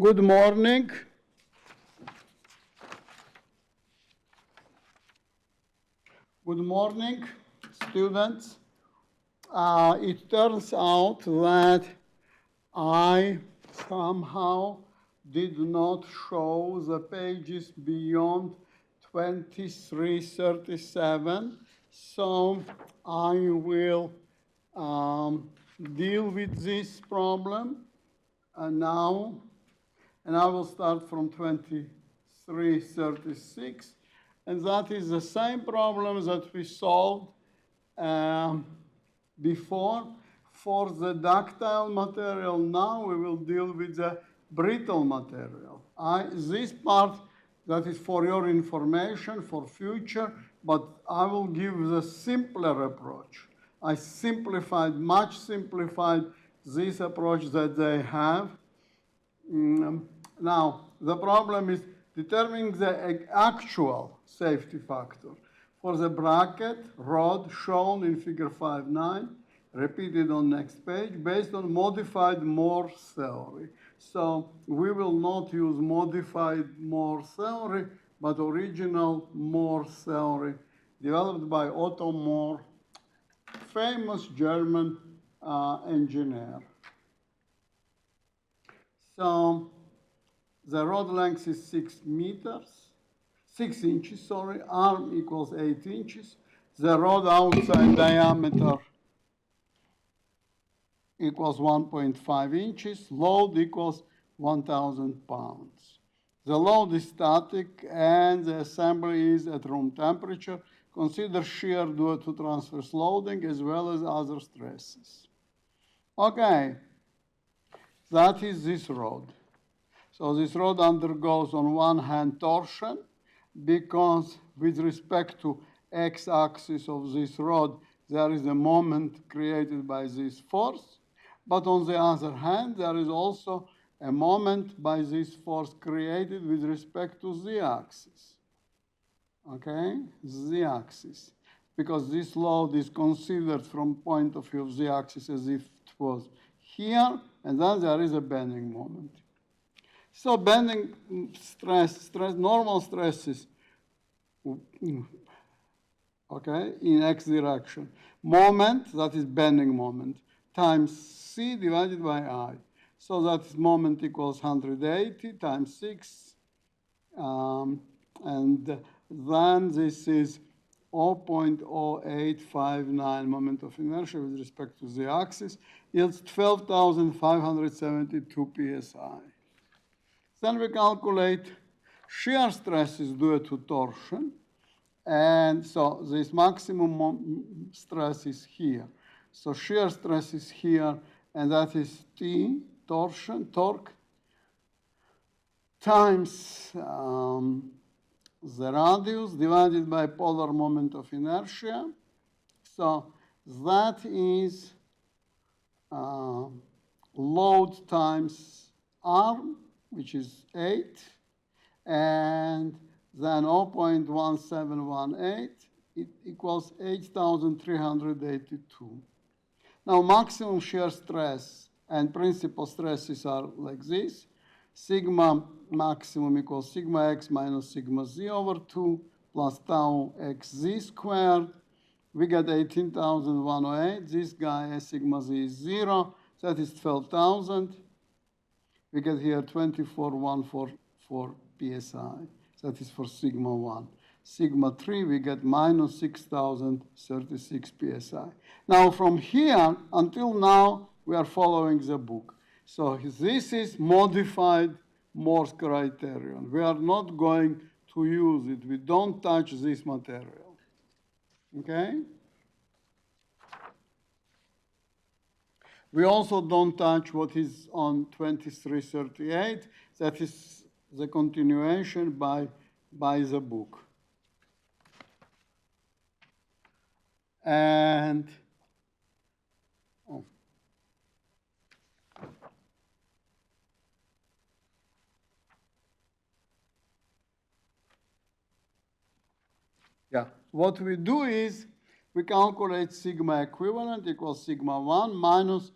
Good morning. Good morning, students. It turns out that I somehow did not show the pages beyond 2337, so I will deal with this problem now, and I will start from 2336, and that is the same problem that we solved before. For the ductile material now, we will deal with the brittle material. This part, that is for your information, for future, but I will give the simpler approach. I much simplified this approach that they have. Now, the problem is determining the actual safety factor. For the bracket rod shown in figure 5.9, repeated on next page, based on modified Moore theory. So we will not use modified Moore theory, but original Moore theory developed by Otto Moore, famous German engineer. So the rod length is 6 inches, arm equals 8 inches. The rod outside diameter equals 1.5 inches. Load equals 1,000 pounds. The load is static and the assembly is at room temperature. Consider shear due to transverse loading as well as other stresses. Okay, that is this rod. So this rod undergoes on one hand torsion because with respect to x-axis of this rod, there is a moment created by this force. But on the other hand, there is also a moment by this force created with respect to z-axis. Okay, z-axis. Because this load is considered from point of view of z-axis as if it was here, and then there is a bending moment. So bending stress, normal stresses, okay, in x direction. Moment, that is bending moment, times c divided by I. So that is moment equals 180 times 6, and then this is 0.0859 moment of inertia with respect to the axis, yields 12,572 psi. Then we calculate shear stresses due to torsion, and so this maximum stress is here. So shear stress is here, and that is T, torque, times the radius divided by polar moment of inertia. So that is load times arm, which is 8, and then 0.1718, it equals 8,382. Now, maximum shear stress and principal stresses are like this. Sigma maximum equals sigma x minus sigma z over 2 plus tau xz squared. We get 18,108. This guy, sigma z is 0. That is 12,000. We get here 24,144 psi. That is for sigma 1. Sigma 3, we get minus 6,036 psi. Now, from here until now, we are following the book. So this is modified Morse criterion. We are not going to use it. We don't touch this material. Okay? We also don't touch what is on 2338. That is the continuation by the book. And what we do is we calculate sigma equivalent equals sigma 1 minus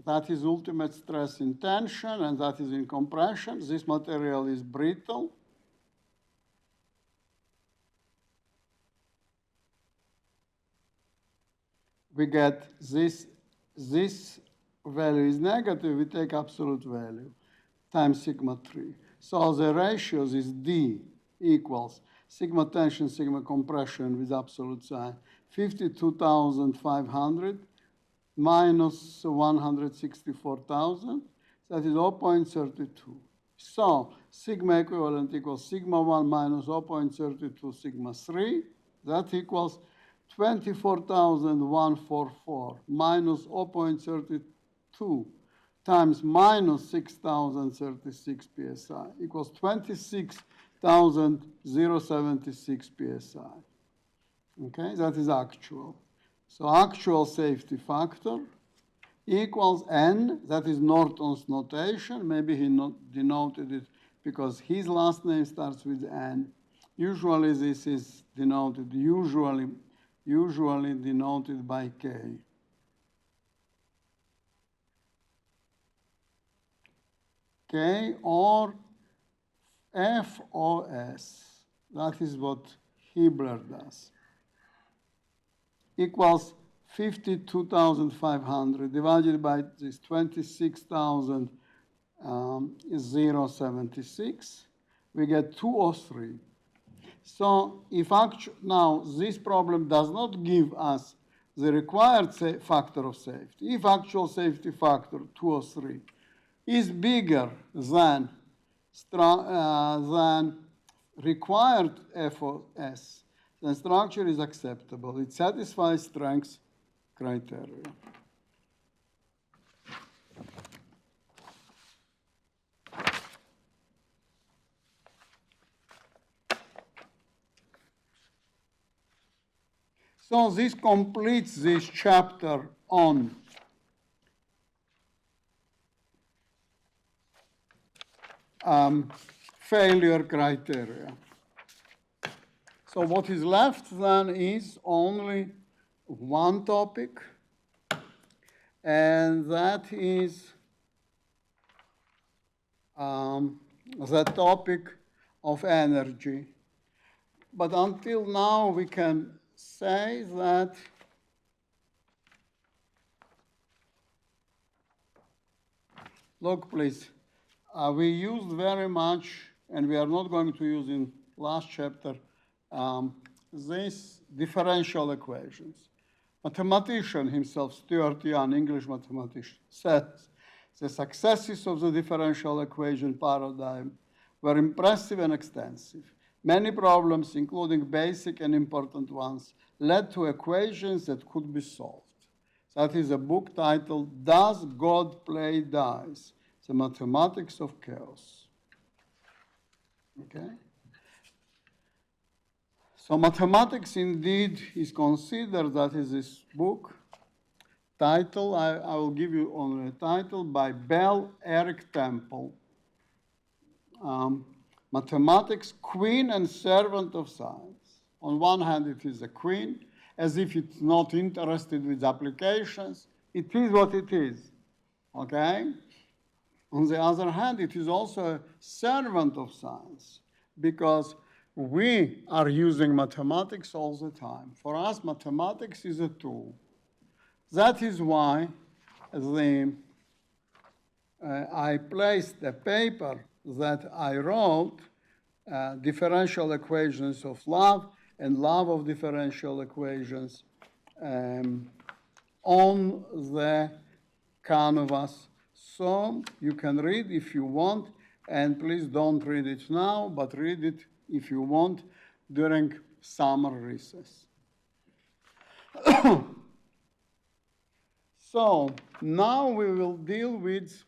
that is ultimate stress in tension, and that is in compression. This material is brittle. We get this value is negative, we take absolute value times sigma 3. So the ratios is D equals sigma tension, sigma compression with absolute sign, 52,500 minus 164,000, that is 0.32. So sigma equivalent equals sigma 1 minus 0.32 sigma 3, that equals 24,144 minus 0.32 times minus 6,036 psi equals 26,076 psi. Okay, that is actual. So actual safety factor equals N, that is Norton's notation. Maybe he not denoted it because his last name starts with N. Usually this is denoted, usually denoted by K. K or FOS. That is what Hibler does. Equals 52,500 divided by this 26,076. We get 203. So if now this problem does not give us the required factor of safety, if actual safety factor 203 is bigger than required FOS, then structure is acceptable. It satisfies strength criteria. So this completes this chapter on failure criteria. So what is left then is only one topic, and that is the topic of energy. But until now, we can say that look, please, we used very much, and we are not going to use in last chapter, these differential equations. Mathematician himself, Stuart Young, English mathematician, says the successes of the differential equation paradigm were impressive and extensive. Many problems, including basic and important ones, led to equations that could be solved. That is a book titled, Does God Play Dice? The Mathematics of Chaos. Okay? So mathematics indeed is considered, that is this book. Title, I will give you only a title, by Bell Eric Temple. Mathematics, Queen and Servant of Science. On one hand, it is a queen, as if it's not interested with applications. It is what it is, okay? On the other hand, it is also a servant of science, because we are using mathematics all the time. For us, mathematics is a tool. That is why I placed the paper that I wrote, differential equations of love and love of differential equations, on the canvas. So you can read if you want, and please don't read it now, but read it if you want during summer recess. So now we will deal with,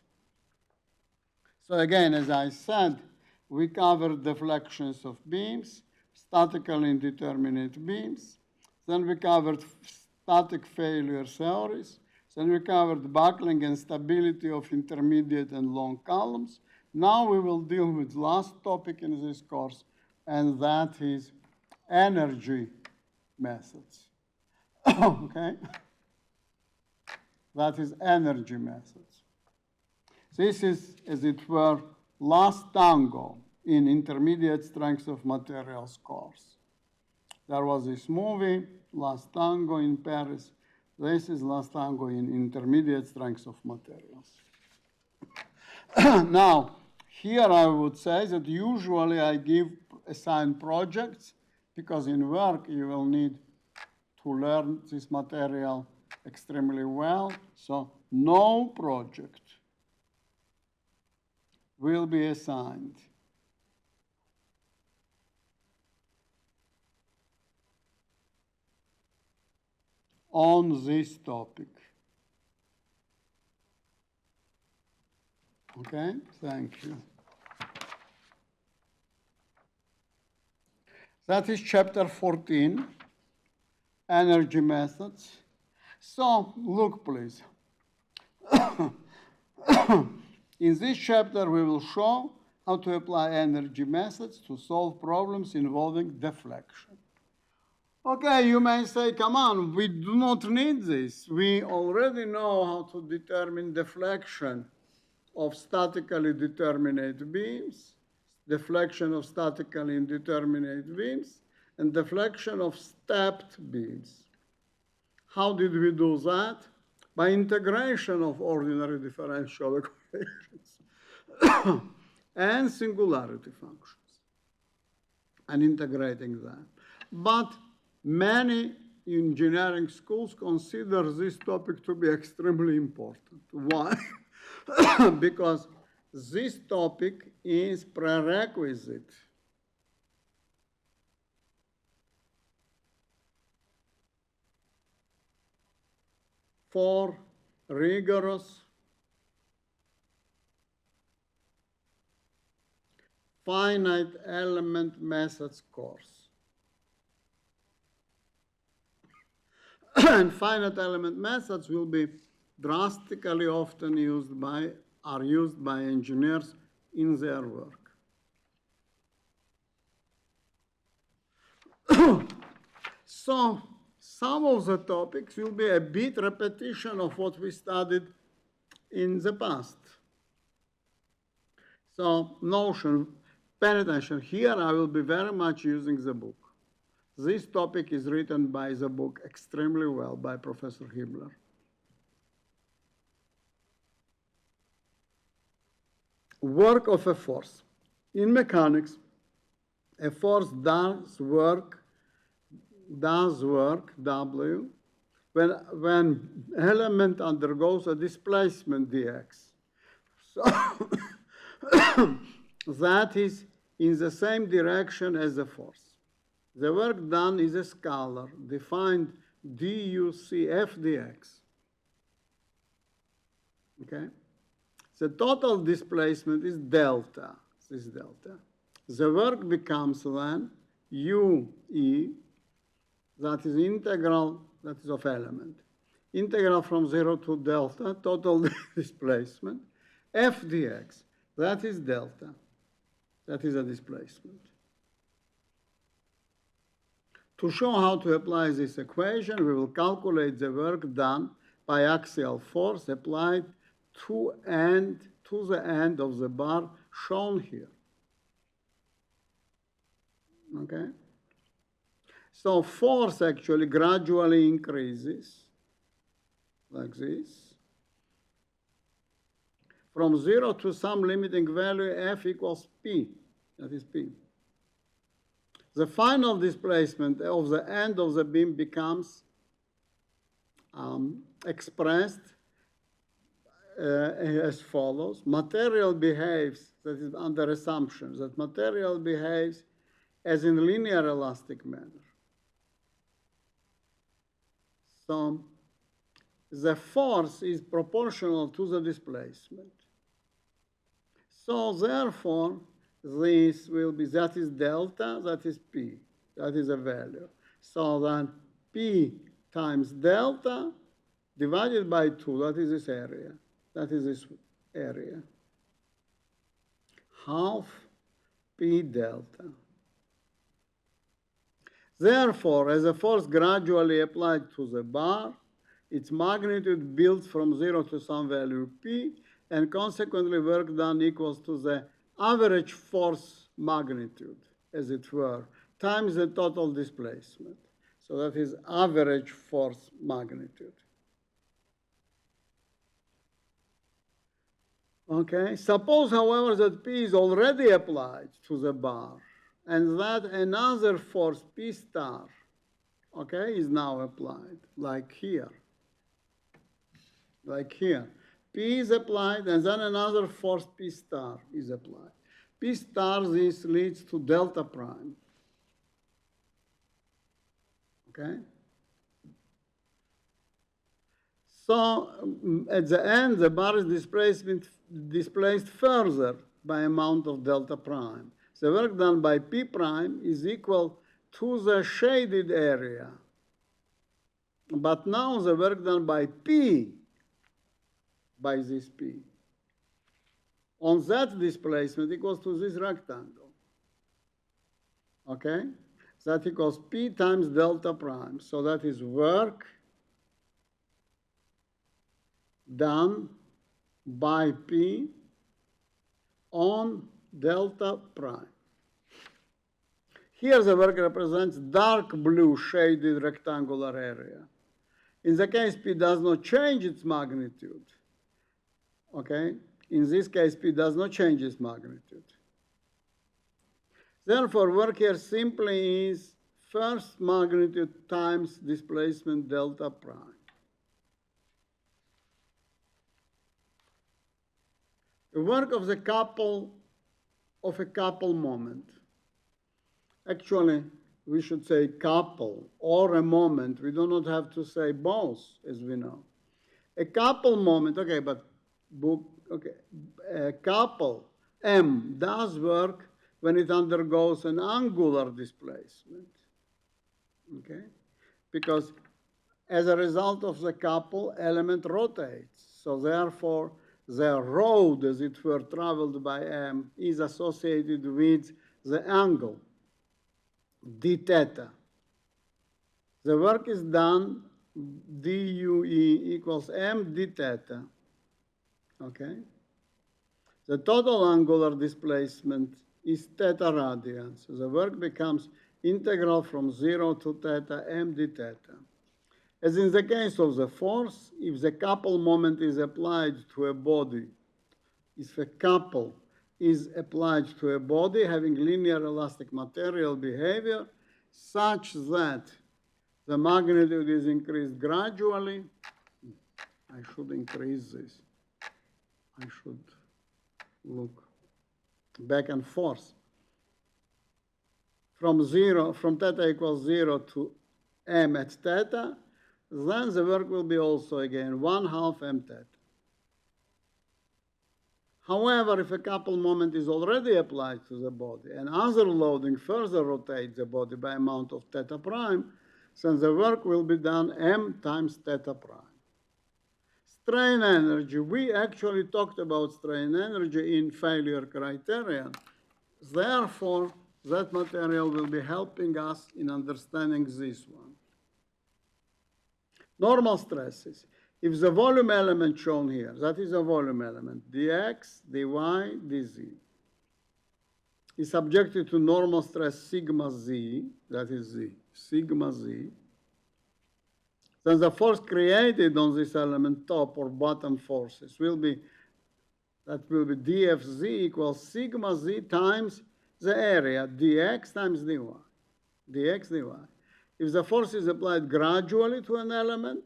so again, as I said, we covered deflections of beams, statically indeterminate beams. Then we covered static failure theories. Then we covered buckling and stability of intermediate and long columns. Now we will deal with the last topic in this course, and that is energy methods. Okay? that is energy methods. This is, as it were, last tango in intermediate strength of materials course. There was this movie, Last Tango in Paris. This is Last Tango in intermediate strength of materials. Now, here I would say that usually I give assigned projects because in work you will need to learn this material extremely well. So no project will be assigned. On this topic. Okay, thank you. That is chapter 14, energy methods. So, look please. In this chapter, we will show how to apply energy methods to solve problems involving deflection. Okay, you may say, come on, we do not need this. We already know how to determine deflection of statically determinate beams, deflection of statically indeterminate beams, and deflection of stepped beams. How did we do that? By integration of ordinary differential equations and singularity functions, and integrating that. But many engineering schools consider this topic to be extremely important. Why? Because this topic is prerequisite for rigorous finite element methods course. And finite element methods will be drastically often used by engineers in their work. So some of the topics will be a bit repetition of what we studied in the past. So notion, pay attention. Here I will be very much using the book. This topic is written by the book extremely well by Professor Hibbler. Work of a force. In mechanics, a force does work, W, when element undergoes a displacement dx. So that is in the same direction as the force. The work done is a scalar, defined ducf dx. Okay? The total displacement is delta, this delta. The work becomes then UE, that is integral, that is of element. Integral from 0 to delta, total displacement, f dx, that is delta, that is a displacement. To show how to apply this equation, we will calculate the work done by axial force applied to the end of the bar shown here. Okay? So force actually gradually increases, like this. From 0 to some limiting value, F equals P, that is P. The final displacement of the end of the beam becomes expressed as follows. Material behaves, that is under assumption, that material behaves as in linear elastic manner. So the force is proportional to the displacement. So therefore, this will be, that is delta, that is P, that is a value. So then P times delta divided by 2, that is this area. That is this area. Half P delta. Therefore, as a force gradually applied to the bar, its magnitude builds from 0 to some value P, and consequently work done equals to the average force magnitude, as it were, times the total displacement. So that is average force magnitude. Okay, suppose, however, that P is already applied to the bar, and that another force, P star, okay, is now applied, like here. Like here. P is applied, and then another force, P star, is applied. P star, this leads to delta prime. Okay? So at the end, the bar is displaced further by amount of delta prime. The work done by P prime is equal to the shaded area. But now the work done by P, by this P, on that displacement equals to this rectangle. Okay? That equals P times delta prime. So that is work done by P on delta prime. Here the work represents dark blue shaded rectangular area. In the case P does not change its magnitude, okay? In this case, P does not change its magnitude. Therefore, work here simply is first magnitude times displacement delta prime. The work of a couple moment. Actually, we should say couple or a moment. We do not have to say both, as we know. A couple moment, okay, but a couple M does work when it undergoes an angular displacement, okay? Because as a result of the couple, element rotates. So therefore, the road, as it were, traveled by M is associated with the angle, d theta. The work is done, due equals m d theta, okay? The total angular displacement is theta radians. So the work becomes integral from 0 to theta m d theta. As in the case of the force, if the couple moment is applied to a body, if a couple is applied to a body having linear elastic material behavior such that the magnitude is increased gradually, I should increase this. I should look back and forth. From theta equals 0 to m at theta, then the work will be also again 1/2 m theta. However, if a couple moment is already applied to the body and other loading further rotates the body by amount of theta prime, then the work will be done m times theta prime. Strain energy, we actually talked about strain energy in failure criterion. Therefore, that material will be helping us in understanding this one. Normal stresses. If the volume element shown here, that is a volume element, dx, dy, dz, is subjected to normal stress sigma z, that is z, sigma z, then the force created on this element, top or bottom forces, will be dfz equals sigma z times the area, dx times dy, dx dy. If the force is applied gradually to an element,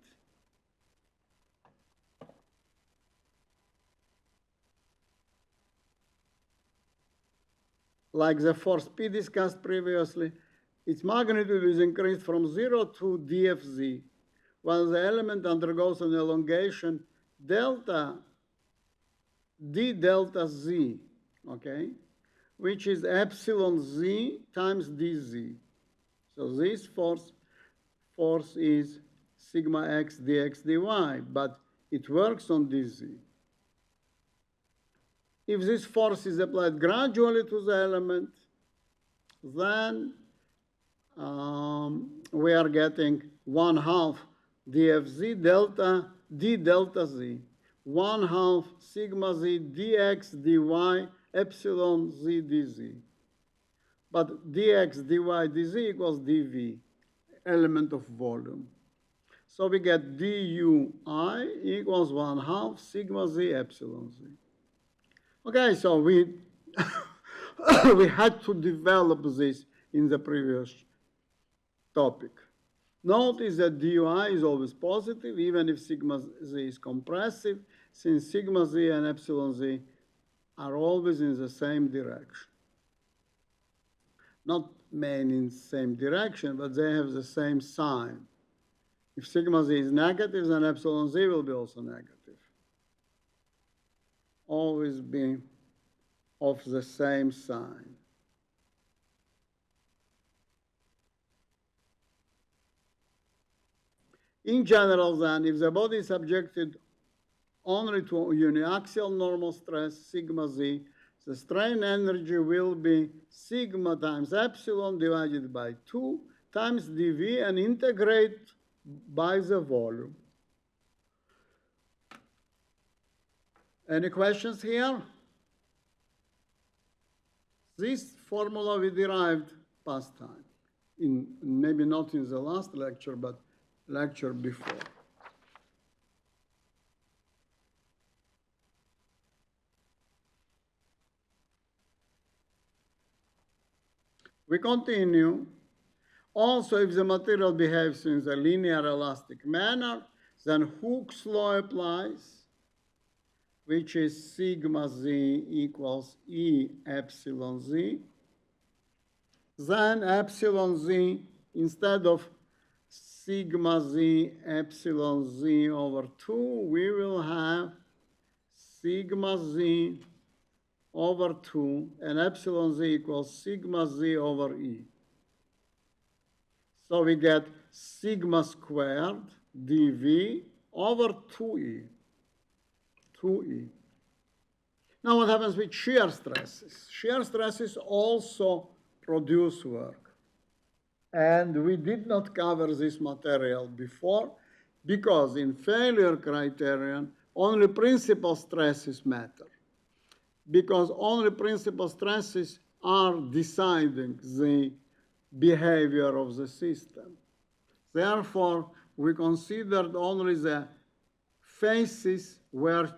like the force P discussed previously, its magnitude is increased from 0 to dfz, while the element undergoes an elongation delta, d delta z, okay, which is epsilon z times dz. So this force is sigma x dx dy, but it works on dz. If this force is applied gradually to the element, then we are getting 1/2 dfz delta d delta z, 1/2 sigma z dx dy epsilon z dz. But dx dy dz equals dv, element of volume. So we get dui equals 1/2 sigma z epsilon z. Okay, so we we had to develop this in the previous topic. Notice that dui is always positive, even if sigma z is compressive, since sigma z and epsilon z are always in the same direction. Not main in the same direction, but they have the same sign. If sigma z is negative, then epsilon z will be also negative. Always be of the same sign. In general, then, if the body is subjected only to uniaxial normal stress, sigma z, the strain energy will be sigma times epsilon divided by 2 times dv and integrate by the volume. Any questions here? This formula we derived past time, maybe not in the last lecture, but lecture before. We continue. Also, if the material behaves in the linear elastic manner, then Hooke's law applies, which is sigma z equals E epsilon z. Then epsilon z, instead of sigma z epsilon z over 2, we will have sigma z over 2, and epsilon z equals sigma z over E. So we get sigma squared dv over 2E. 2E. Now what happens with shear stresses? Shear stresses also produce work. And we did not cover this material before because in failure criterion, only principal stresses matter. Because only principal stresses are deciding the behavior of the system. Therefore, we considered only the faces where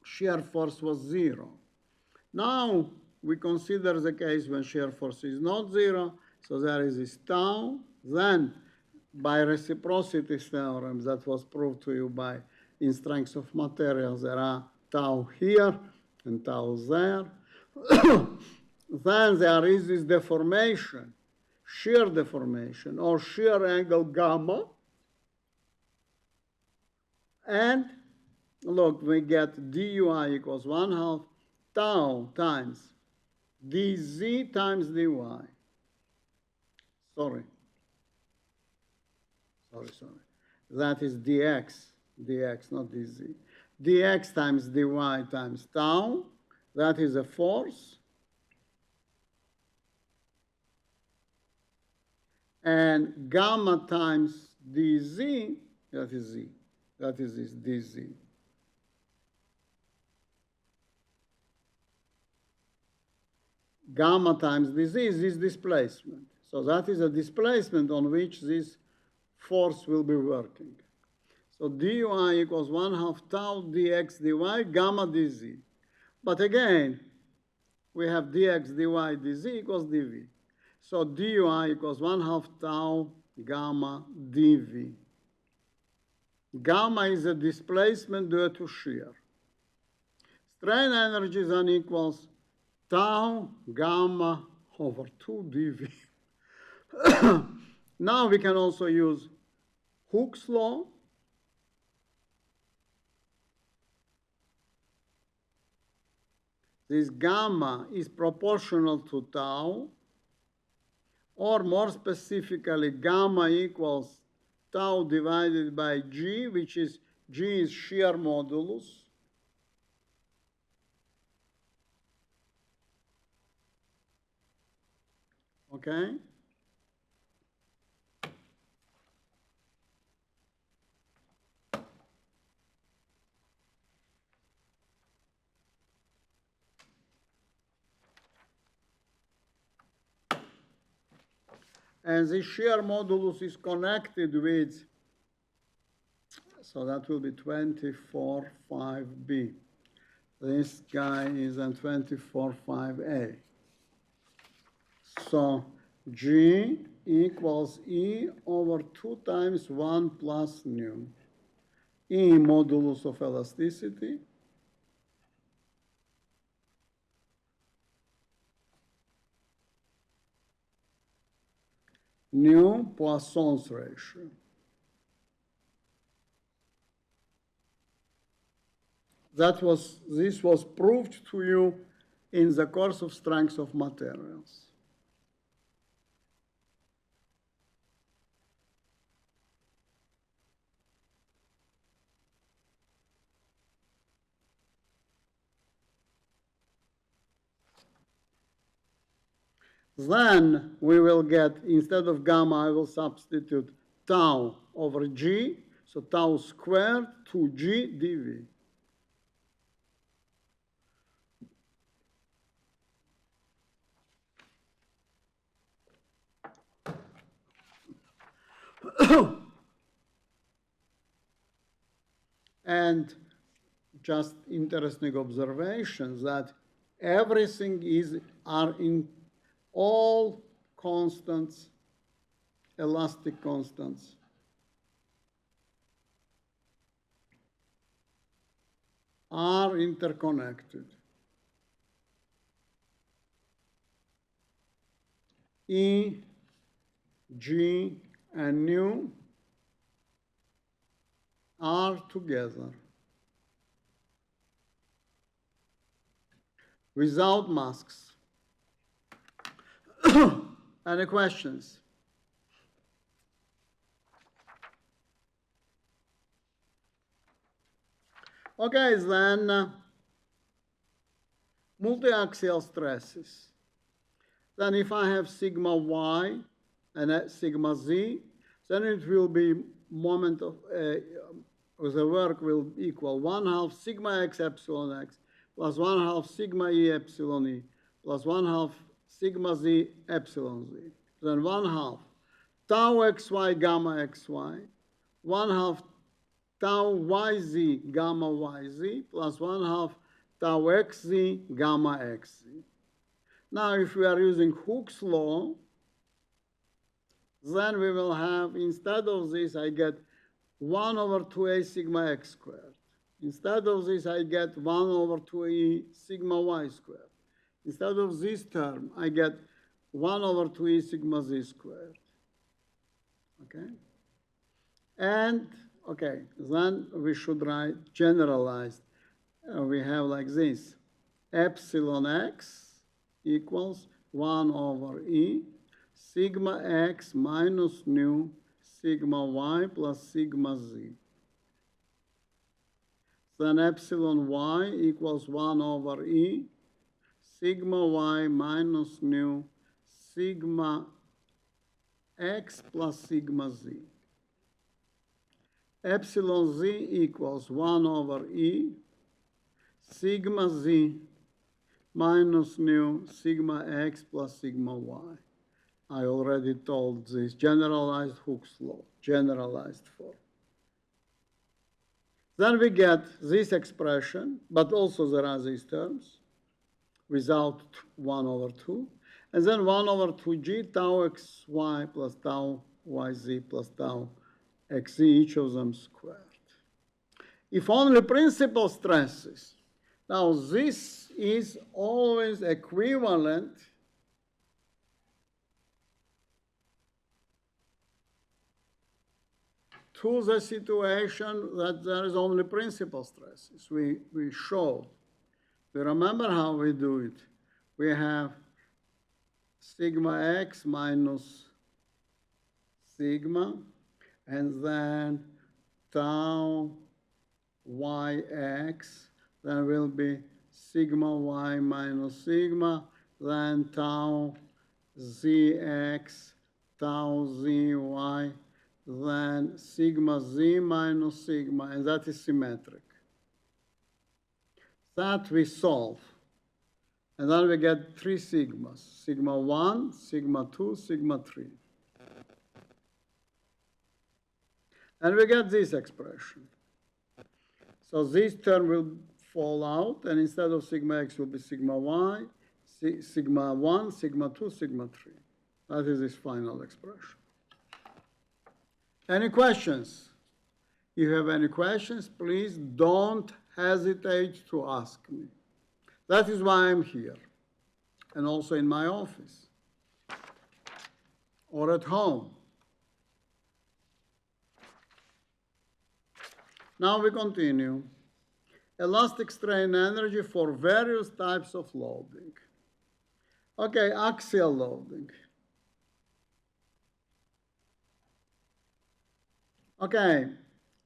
shear force was 0. Now, we consider the case when shear force is not 0, so there is this tau. Then, by reciprocity theorem that was proved to you by in strengths of materials, there are tau here and tau there. Then there is this deformation, shear deformation, or shear angle gamma. And look, we get dui equals 1/2 tau times dz times dy. Sorry. That is dx, not dz. Dx times dy times tau, that is a force. And gamma times dz, that is z. That is this dz. Gamma times dz is this displacement. So that is a displacement on which this force will be working. So dui equals 1/2 tau dx dy gamma dz. But again, we have dx dy dz equals dv. So dui equals 1/2 tau gamma dv. Gamma is a displacement due to shear. Strain energy then equals tau gamma over 2 dv. Now we can also use Hooke's law. This gamma is proportional to tau, or more specifically, gamma equals tau divided by g, which is g is shear modulus. Okay? And the shear modulus is connected with, so that will be 24.5b. This guy is on 24.5a. So G equals E over 2 times 1 plus nu. E modulus of elasticity. Nu Poisson's ratio. This was proved to you in the course of strength of materials. Then we will get, instead of gamma, I will substitute tau over G, so tau squared 2G dV. And just interesting observations that everything are in all constants, elastic constants, are interconnected. E, G, and nu are together without masks. Any questions? Okay, then multi-axial stresses. Then if I have sigma y and sigma z, then it will be moment of the work will equal 1/2 sigma x epsilon x plus 1/2 sigma e epsilon e plus 1/2 sigma z epsilon z. Then 1/2 tau xy gamma xy, 1/2 tau yz gamma yz plus 1/2 tau xz gamma xz. Now, if we are using Hooke's law, then we will have, instead of this, I get 1 over 2a sigma x squared. Instead of this, I get 1 over 2e sigma y squared. Instead of this term, I get 1 over 2e sigma z squared. Okay? And, okay, then we should write generalized. We have like this. Epsilon x equals 1 over e sigma x minus nu sigma y plus sigma z. Then epsilon y equals 1 over e sigma y minus nu sigma x plus sigma z. Epsilon z equals 1 over e sigma z minus nu sigma x plus sigma y. I already told this generalized Hooke's law, generalized form. Then we get this expression, but also there are these terms without 1 over 2. And then 1 over 2g tau xy plus tau yz plus tau xz, each of them squared. If only principal stresses. Now this is always equivalent to the situation that there is only principal stresses. We showed. We remember how we do it. We have sigma x minus sigma, and then tau yx, then will be sigma y minus sigma, then tau zx, tau zy, then sigma z minus sigma, and that is symmetric. That we solve. And then we get 3 sigmas, sigma 1, sigma 2, sigma 3. And we get this expression. So this term will fall out, and instead of sigma x will be sigma y, sigma 1, sigma 2, sigma 3. That is this final expression. Any questions? If you have any questions, please don't hesitate to ask me. That is why I'm here, and also in my office or at home. Now we continue. Elastic strain energy for various types of loading. Okay, axial loading. Okay,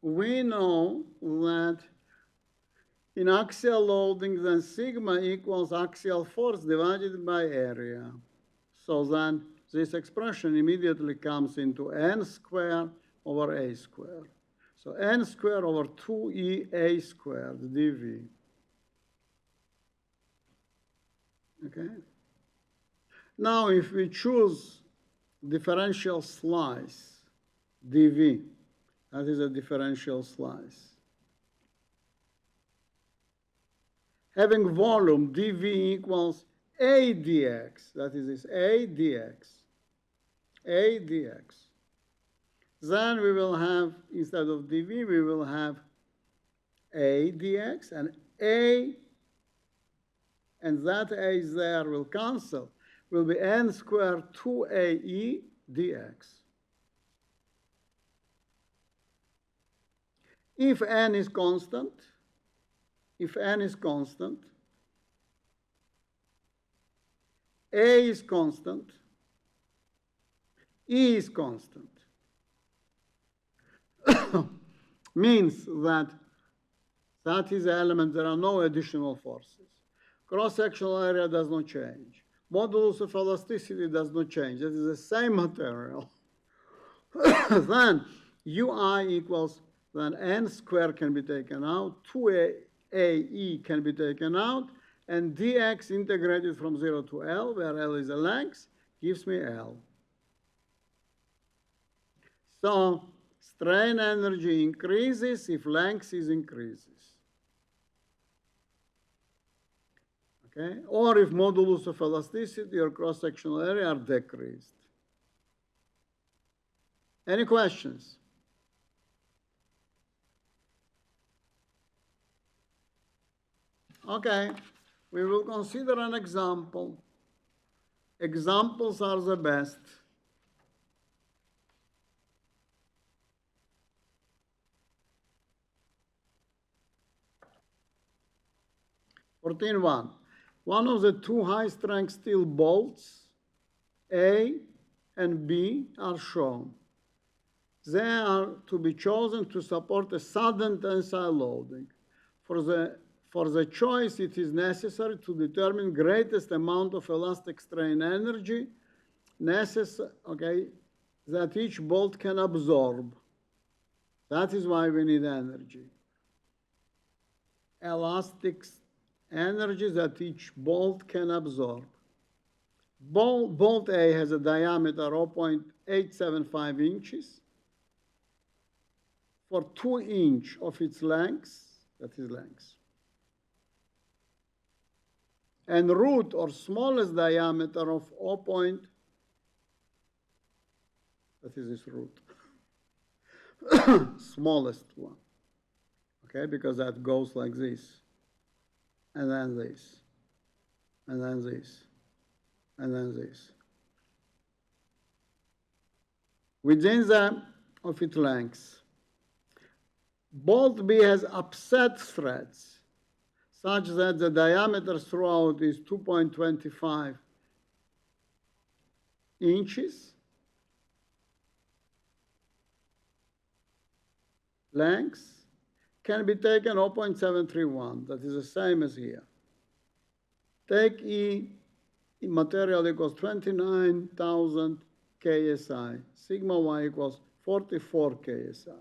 we know that in axial loading, then sigma equals axial force divided by area. So then this expression immediately comes into n squared over a squared. So n squared over 2e squared dv. Okay? Now if we choose differential slice, dv, that is a differential slice. Having volume, dv equals a dx, that is this a dx, a dx. Then we will have, instead of dv, we will have a dx, and a, and that a is there will cancel, will be n squared 2ae dx. If n is constant, if n is constant, a is constant, e is constant. Means that that is the element, there are no additional forces. Cross-sectional area does not change. Modulus of elasticity does not change. It is the same material. Then ui equals, then n squared can be taken out, 2ae can be taken out, and dx integrated from 0 to L, where L is a length, gives me L. So strain energy increases if length is increases. Okay? Or if modulus of elasticity or cross-sectional area are decreased. Any questions? Okay, we will consider an example. Examples are the best. (14.1). One of the two high-strength steel bolts, A and B, are shown. They are to be chosen to support a sudden tensile loading. For the choice, it is necessary to determine greatest amount of elastic strain energy that each bolt can absorb. That is why we need energy. Elastic energy that each bolt can absorb. Bolt A has a diameter of 0.875 inches. For 2 inches of its length, that is length. And root or smallest diameter of 0. That is this root. Smallest one. Okay, because that goes like this. And then this. And then this. And then this. Within the of its length. Bolt B has upset threads such that the diameter throughout is 2.25 inches. Length can be taken 0.731, that is the same as here. Take E, material equals 29,000 KSI. Sigma Y equals 44 KSI.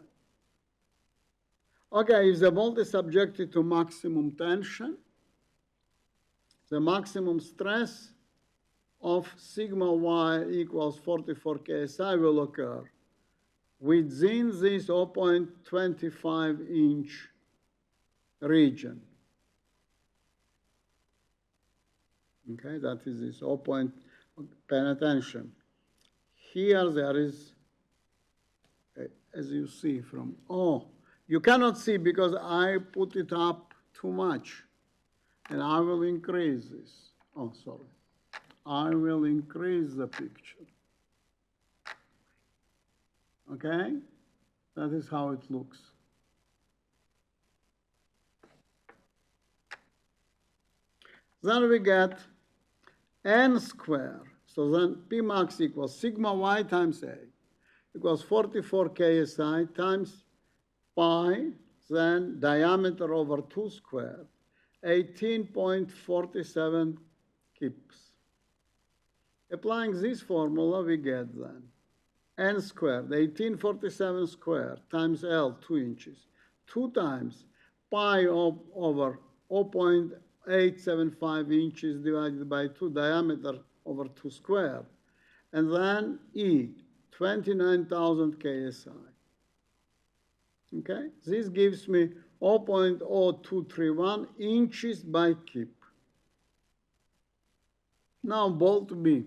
Okay, if the bolt is subjected to maximum tension, the maximum stress of sigma y equals 44 KSI will occur. within this 0.25 inch region. Okay, that is this 0. Pay attention. Here there is, as you see from, you cannot see because I put it up too much. And I will increase this. Oh, sorry. I will increase the picture. Okay? That is how it looks. Then we get n squared. So then P max equals sigma y times A equals 44 KSI times pi, then diameter over 2 squared, 18.47 kips. Applying this formula, we get then n squared, 1847 squared times L, 2 inches, 2 times pi over 0.875 inches divided by 2, diameter over 2 squared, and then E, 29,000 KSI. Okay, this gives me 0.0231 inches by kip. Now bolt B.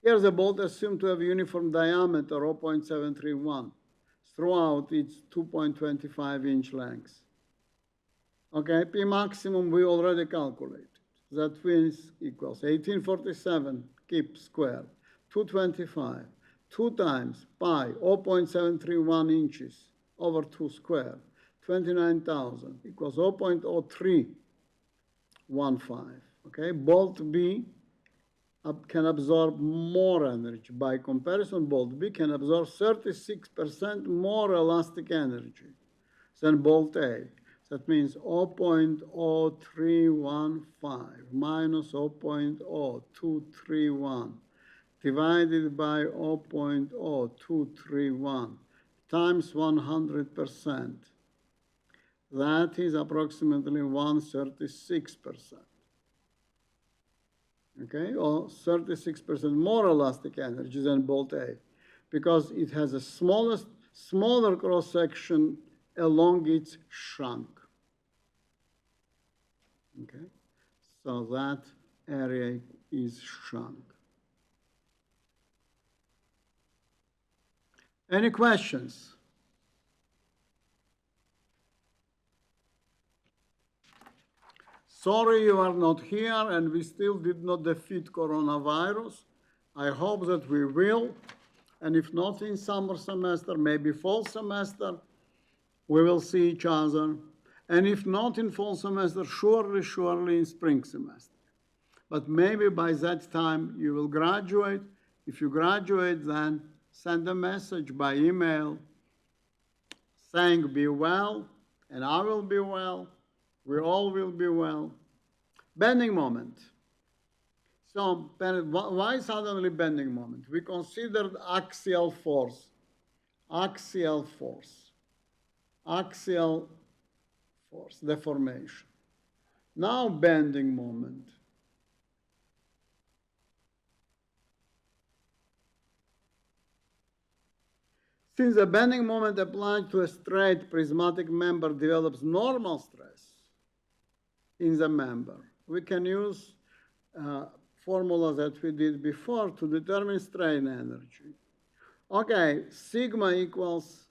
Here the bolt assumed to have uniform diameter 0.731 throughout its 2.25 inch length. Okay, P maximum we already calculated. That means equals 1847 kip squared, 225, 2 times pi, 0.731 inches over 2 squared, 29,000 equals 0.0315. Okay, bolt B can absorb more energy. By comparison, bolt B can absorb 36% more elastic energy than bolt A. That means 0.0315 minus 0.0231 divided by 0.0231 times 100%. That is approximately 136%. Okay, or 36% more elastic energy than bolt A, because it has a smaller cross-section along its shank. Okay, so that area is shrunk. Any questions? Sorry you are not here and we still did not defeat coronavirus. I hope that we will. And if not in summer semester, maybe fall semester, we will see each other. And if not in fall semester, surely in spring semester. But maybe by that time you will graduate. If you graduate, then send a message by email saying be well, and I will be well. We all will be well. Bending moment. So why suddenly bending moment? We considered axial force, deformation. Now bending moment. Since the bending moment applied to a straight prismatic member develops normal stress in the member, we can use formula that we did before to determine strain energy. Okay, sigma equals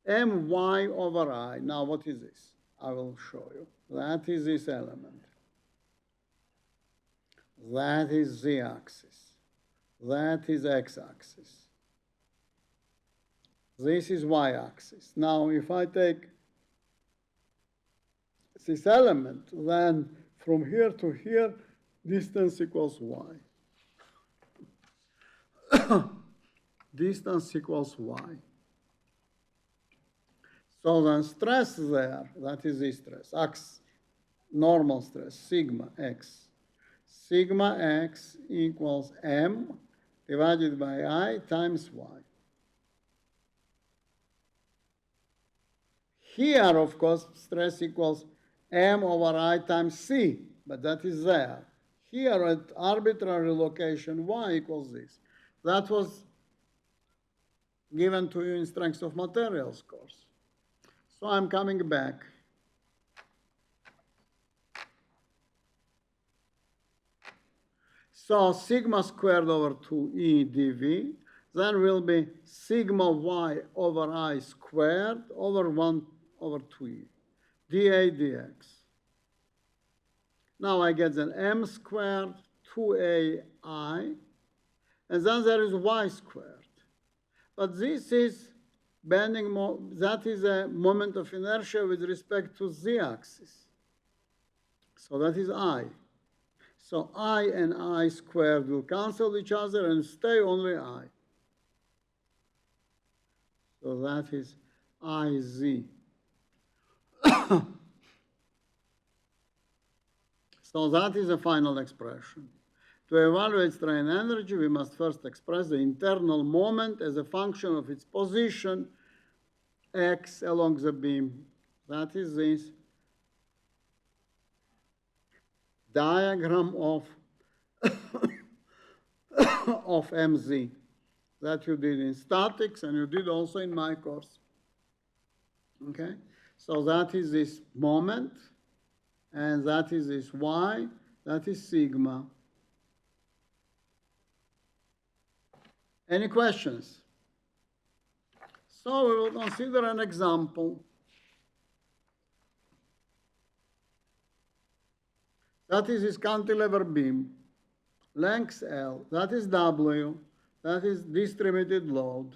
my over I. Now what is this? I will show you. That is this element. That is z-axis. That is x-axis. This is y-axis. Now if I take this element, then from here to here, distance equals y. Distance equals y. So then stress there, that is the stress, x, normal stress, sigma x. Sigma x equals m divided by I times y. Here, of course, stress equals m over I times c, but that is there. here at arbitrary location y equals this. That was given to you in strength of materials course. So I'm coming back. So sigma squared over 2e dv, then will be sigma y over I squared over 1 over 2e, dA dx. Now I get an m squared, 2ai, and then there is y squared. But this is bending, that is a moment of inertia with respect to z-axis. So that is I. So I and I squared will cancel each other and stay only I. So that is IZ. So that is a final expression. To evaluate strain energy, we must first express the internal moment as a function of its position, x along the beam. That is this diagram of, of MZ that you did in statics and you did also in my course. Okay? So that is this moment, and that is this y, that is sigma. Any questions? So we will consider an example. That is this cantilever beam, length L, that is W, that is distributed load.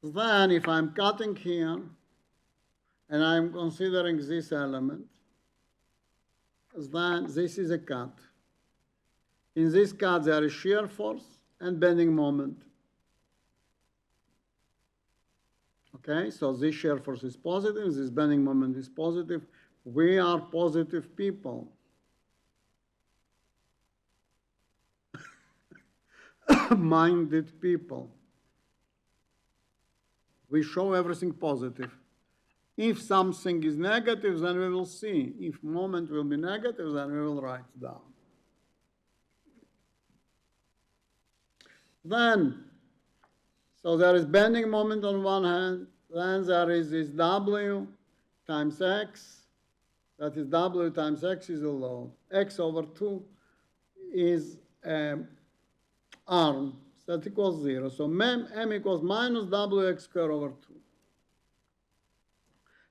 Then if I'm cutting here, and I'm considering this element, then this is a cut. In this cut, there is shear force and bending moment. Okay, so this shear force is positive, this bending moment is positive. We are positive people. Minded people. We show everything positive. If something is negative, then we will see. If moment will be negative, then we will write down. Then, so there is bending moment on one hand, then there is this W times X, that is W times X is a load. X over 2 is arm, so that equals 0. So M equals minus WX squared over 2.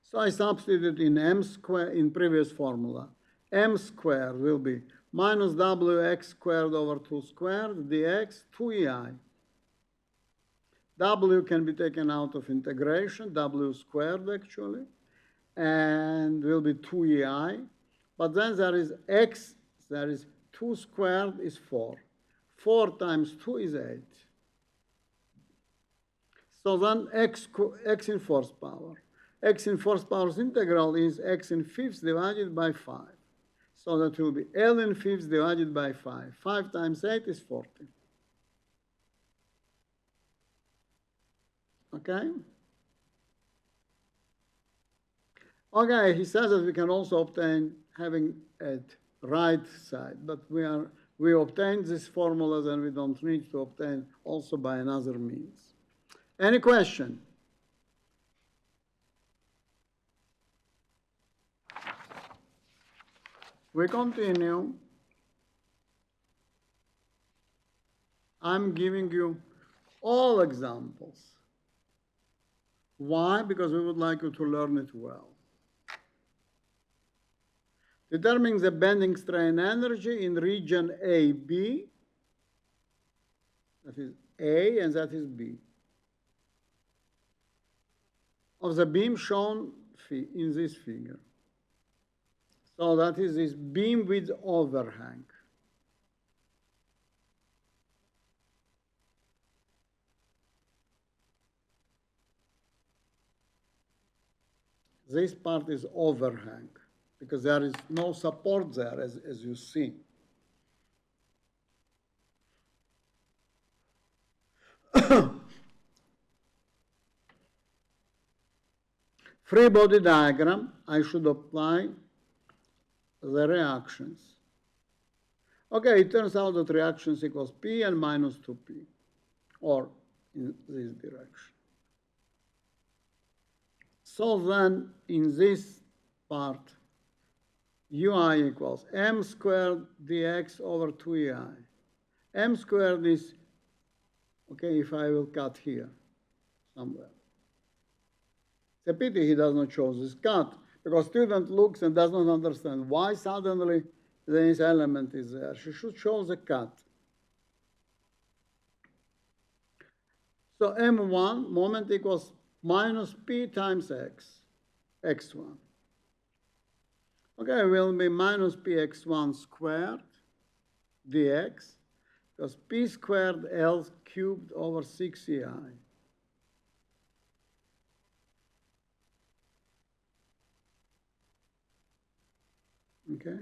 So I substitute in M squared in previous formula. M squared will be minus WX squared over 2 squared dx 2EI. W can be taken out of integration, W squared actually, and will be 2EI. But then there is X, there is 2 squared is 4. 4 times 2 is 8. So then X in fourth power. X in fourth power's integral is X in fifths divided by 5. So that will be L in fifths divided by 5. 5 times 8 is 40. Okay? Okay, he says that we can also obtain having at right side, but we obtained these formulas and we don't need to obtain also by another means. Any question? We continue. I'm giving you all examples. Why? Because we would like you to learn it well. Determining the bending strain energy in region AB, that is A and that is B, of the beam shown in this figure. So that is this beam with overhang. This part is overhang because there is no support there as you see. Free body diagram, I should apply the reactions. Okay, it turns out that reactions equals P and minus 2P, or in this direction. So then, in this part, ui equals m squared dx over 2ei. M squared is, okay, if I will cut here somewhere. It's a pity he does not show this cut, because student looks and does not understand why suddenly this element is there. She should show the cut. So m1, moment equals minus p times x, x1. Okay, will be minus px1 squared dx, because p squared L cubed over 6ei. Okay.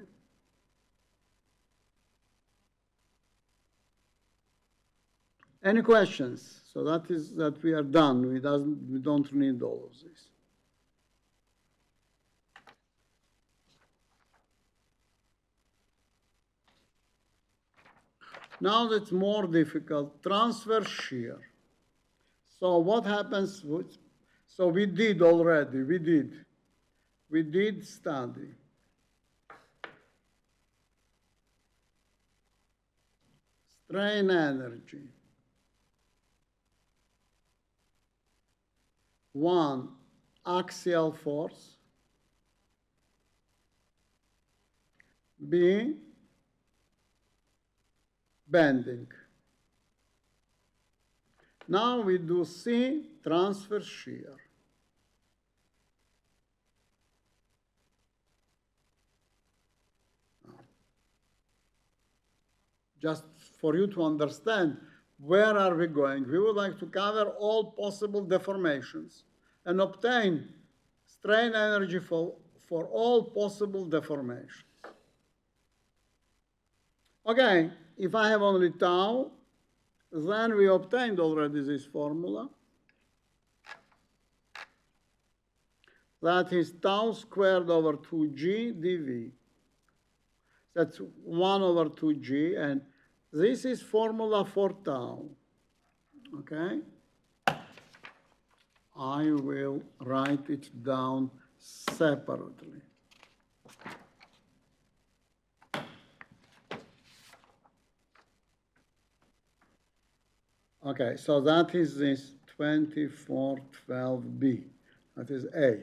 Any questions? So that is that we are done. We don't need all of this. Now that's more difficult. Transfer shear. So what happens with, so we did already, we did study. Strain energy. One, axial force. B, bending. Now we do C, transfer shear. Just for you to understand, where are we going? We would like to cover all possible deformations and obtain strain energy for all possible deformations. Okay, if I have only tau, then we obtained already this formula. That is tau squared over 2g dv. That's 1 over 2g, and this is formula for tau. Okay? I will write it down separately. Okay, so that is this 2412b. That is A.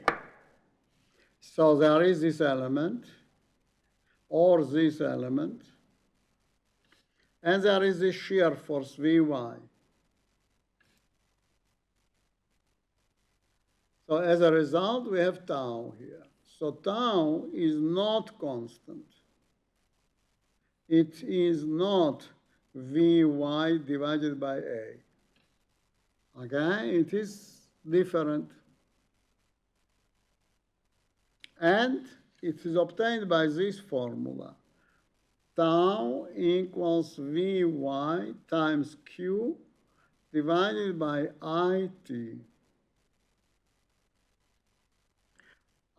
So there is this element, or this element, and there is this shear force Vy. So as a result, we have tau here. So tau is not constant. It is not Vy divided by A. Okay, it is different. And it is obtained by this formula. Tau equals Vy times Q divided by IT.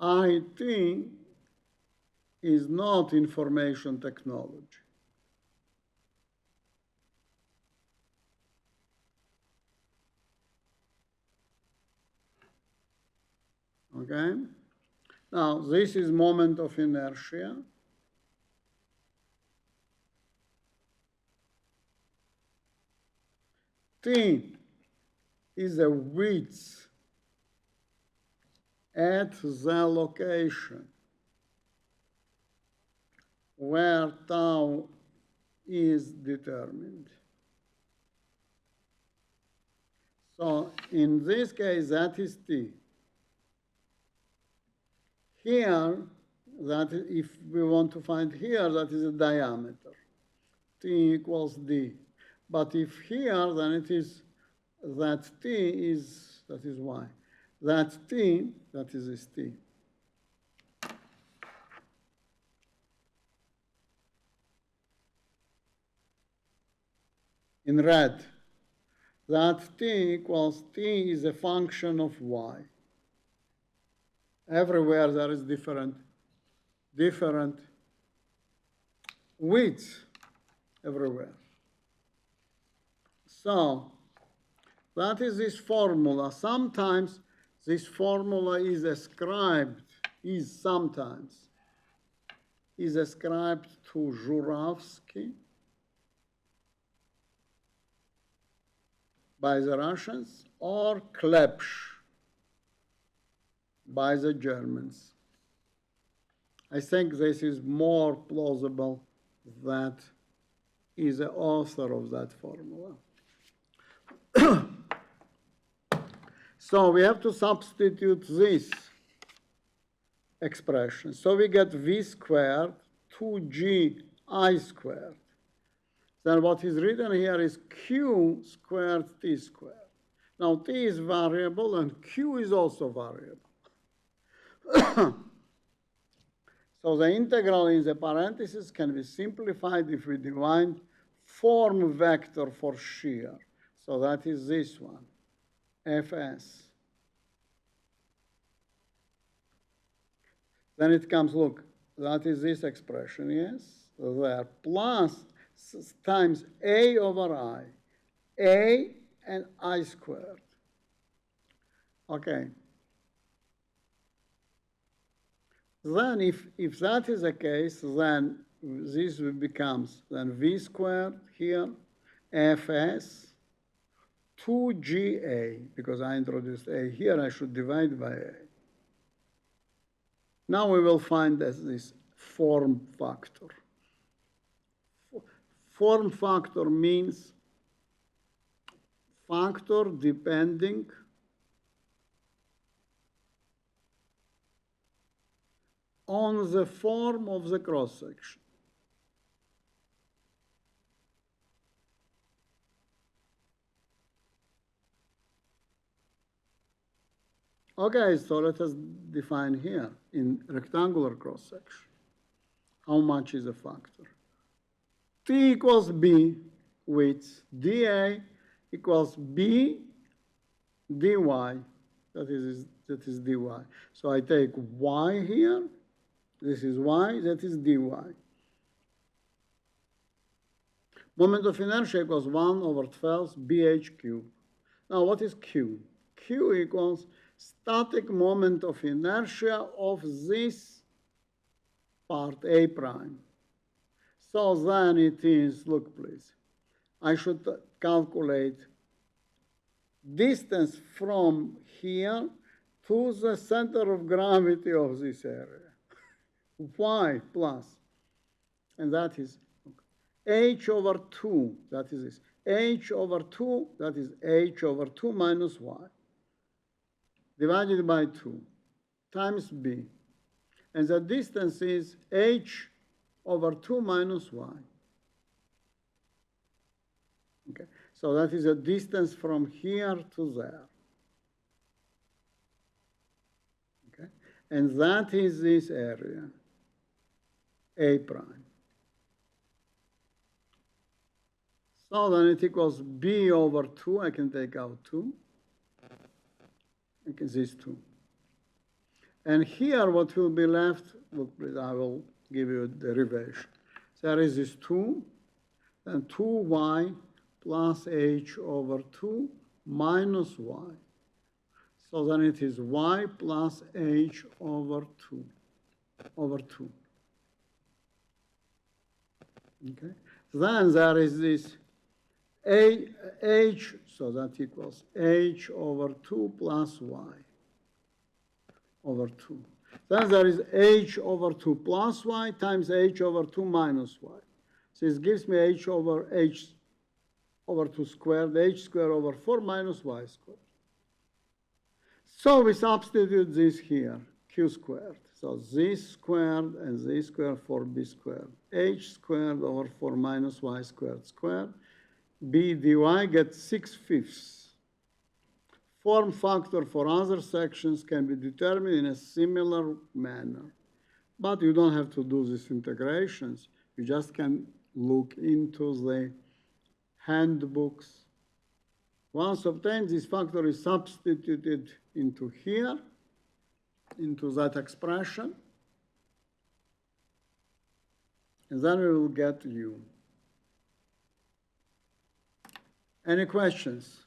IT is not information technology. Okay? Now, this is moment of inertia. T is the width at the location where tau is determined. So in this case, that is T. Here, that is, if we want to find here, that is a diameter. T equals D. But if here, then it is that T is, that is Y. That T, that is this T. In red, that T equals T is a function of Y. Everywhere there is different widths everywhere. So that is this formula. Sometimes this formula is ascribed to Zhuravsky by the Russians or Klepsch by the Germans. I think this is more plausible that is the author of that formula. So we have to substitute this expression. So we get v squared 2gi squared. Then what is written here is q squared t squared. Now t is variable and q is also variable. So the integral in the parentheses can be simplified if we define form vector for shear. So that is this one, Fs. Then it comes, look, that is this expression, yes? There, plus times a over I, a and I squared. Okay. Then if that is the case, then this becomes then v squared here, fs, 2ga, because I introduced a here, I should divide by a. Now we will find this form factor. Form factor means factor depending on the form of the cross-section. Okay, so let us define here in rectangular cross-section. How much is a factor? T equals B with dA equals B dy, that is dy. So I take y here, this is y, that is dy. Moment of inertia equals 1 over 12 bh cubed. Now what is Q? Q equals static moment of inertia of this part A prime. So then it is, look please, I should calculate distance from here to the center of gravity of this area. Y plus, and that is h over 2, that is this. H over 2, that is h over 2 minus y, divided by 2, times b. And the distance is h over 2 minus y. Okay, so that is a distance from here to there. Okay, and that is this area, A prime. So then it equals b over 2, I can take out 2. Okay, this 2. And here what will be left, look please, I will give you a derivation. There is this 2, then 2y plus h over 2 minus y. So then it is y plus h over 2, Okay. Then there is this h, so that equals h over 2 plus y over 2. Then there is h over 2 plus y times h over 2 minus y. So this gives me h over 2 squared, h squared over 4 minus y squared. So we substitute this here, q squared. So this squared and this squared for b squared. H squared over 4 minus y squared squared. B dy gets 6/5. Form factor for other sections can be determined in a similar manner. But you don't have to do these integrations. You just can look into the handbooks. Once obtained, this factor is substituted into here. into that expression. And then we will get U. Any questions?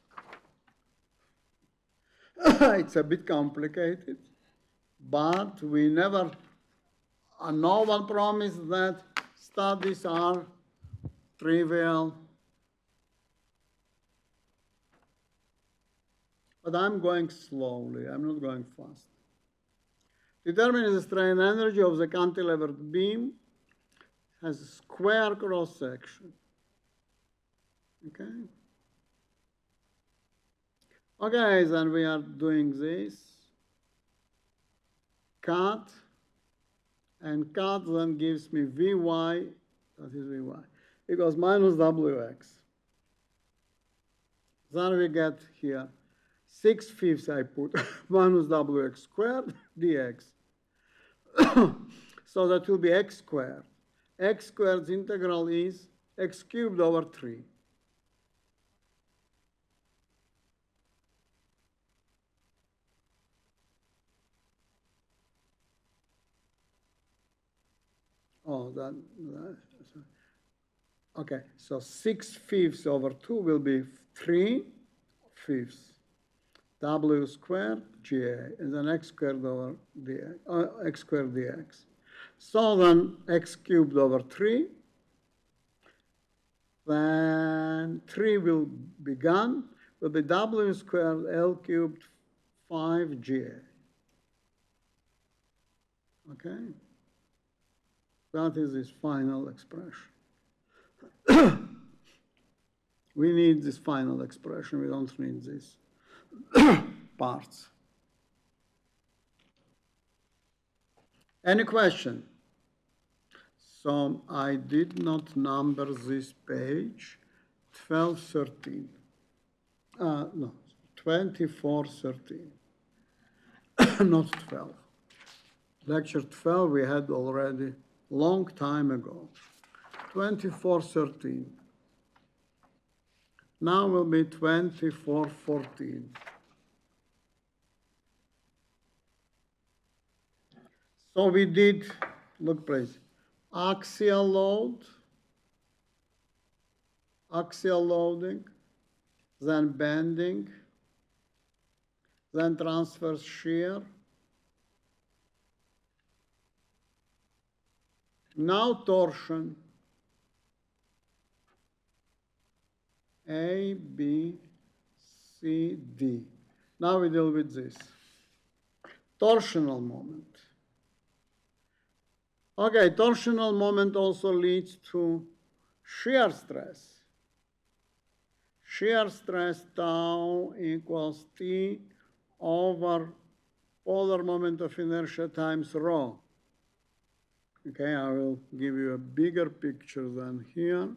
It's a bit complicated, but we never, no one promised that studies are trivial. But I'm going slowly, I'm not going fast. Determine the strain energy of the cantilevered beam has a square cross section. Okay? Okay, then we are doing this. Cut, and cut then gives me Vy, that is Vy, because minus Wx. Then we get here 6/5 I put minus Wx squared dx. So that will be x squared. X squared's integral is x cubed over 3. Oh, okay, so 6/5 over 2 will be 3/5. W squared GA, and then x squared over dx, x squared dx. So then x cubed over 3, then 3 will be gone, will be W squared L cubed 5GA. Okay? That is this final expression. We need this final expression, we don't need this parts. Any question? So I did not number this page, 1213. No, 2413. Not 12. Lecture 12 we had already long time ago. 2413. Now will be 2414. So we did, look please, axial load, axial loading, then bending, then transverse shear. Now torsion. A, B, C, D. Now we deal with this. Torsional moment. Okay, torsional moment also leads to shear stress. Shear stress tau equals T over polar moment of inertia times rho. Okay, I will give you a bigger picture than here.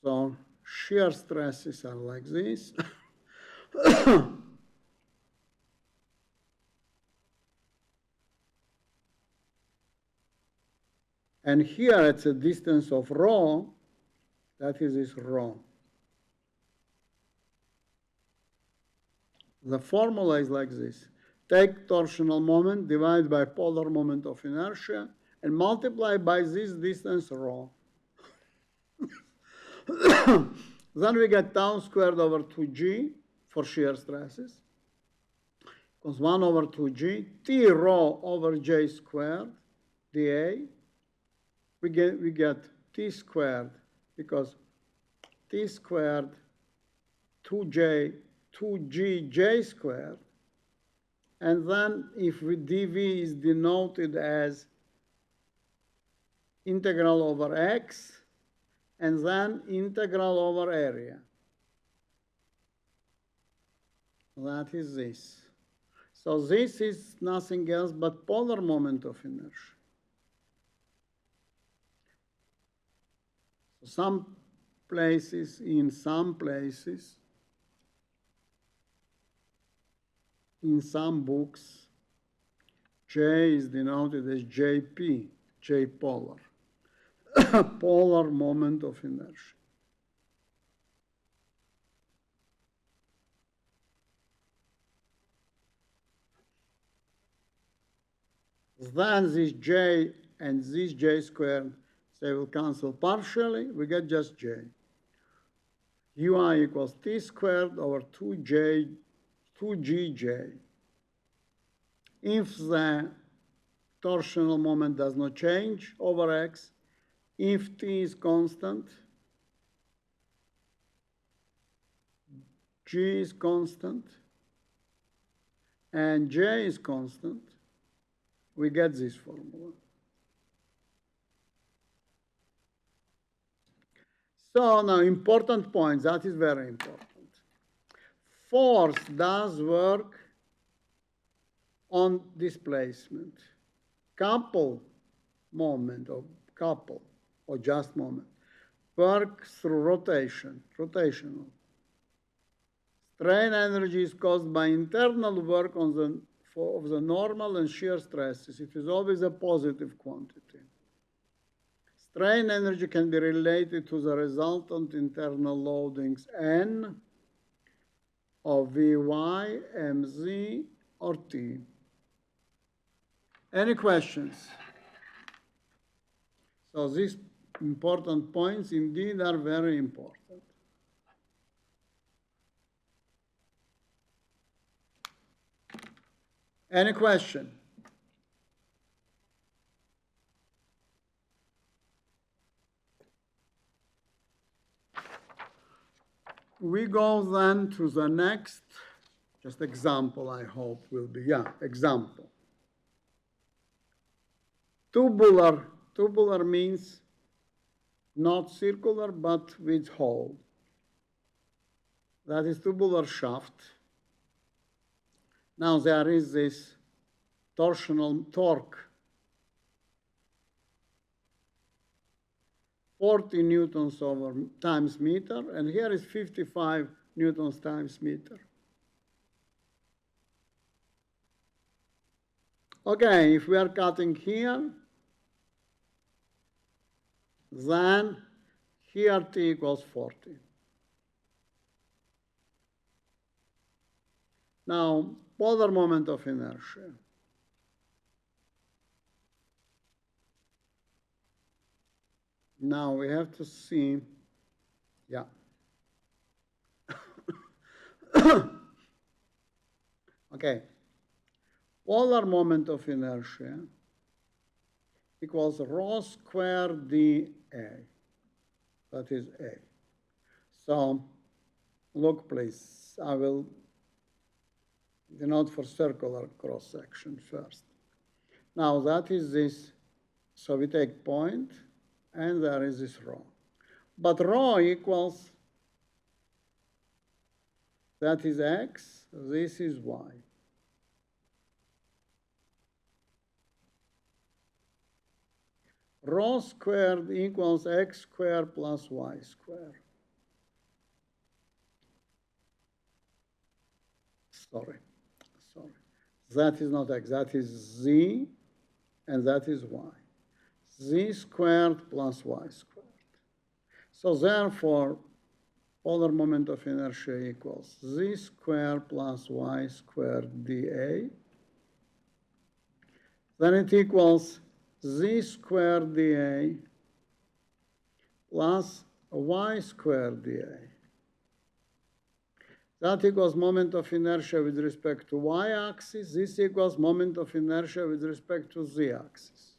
So shear stresses are like this. And here at a distance of rho, that is this rho. The formula is like this. Take torsional moment, divide by polar moment of inertia, and multiply by this distance rho. Then we get tau squared over 2g for shear stresses. Because 1 over 2g, T rho over j squared, dA. We get T squared because T squared 2g j squared. And then if dV is denoted as integral over x, and then integral over area. That is this. So this is nothing else but polar moment of inertia. Some places, in some books, J is denoted as JP, J polar. Polar moment of inertia. Then this j and this j squared, they will cancel partially. We get just j. Ui equals t squared over 2gj. If the torsional moment does not change over x, if t is constant, g is constant, and j is constant, we get this formula. So now important point, that is very important. Force does work on displacement. Couple moment or couple or just moment work through rotational. Strain energy is caused by internal work on of the normal and shear stresses. It is always a positive quantity. Strain energy can be related to the resultant internal loadings N of Vy, Mz, or T. Any questions? So these important points indeed are very important. Any question? We go then to the next, just example I hope will be, example. Tubular means not circular but with hole. That is tubular shaft. Now there is this torsional torque, 40 newtons over times meter, and here is 55 newtons times meter. Okay, if we are cutting here, then here T equals 40. Now, polar moment of inertia. Now we have to see, okay. Polar moment of inertia equals rho squared dA. That is A. So, look please, I will denote for circular cross-section first. Now that is this, so we take point, and there is this rho. But rho equals, that is x, this is y. Rho squared equals x squared plus y squared. Sorry. That is not x, that is z, and that is y. Z squared plus y squared. So therefore, polar moment of inertia equals z squared plus y squared dA. Then it equals z squared dA plus y squared dA. That equals moment of inertia with respect to y-axis. This equals moment of inertia with respect to z-axis.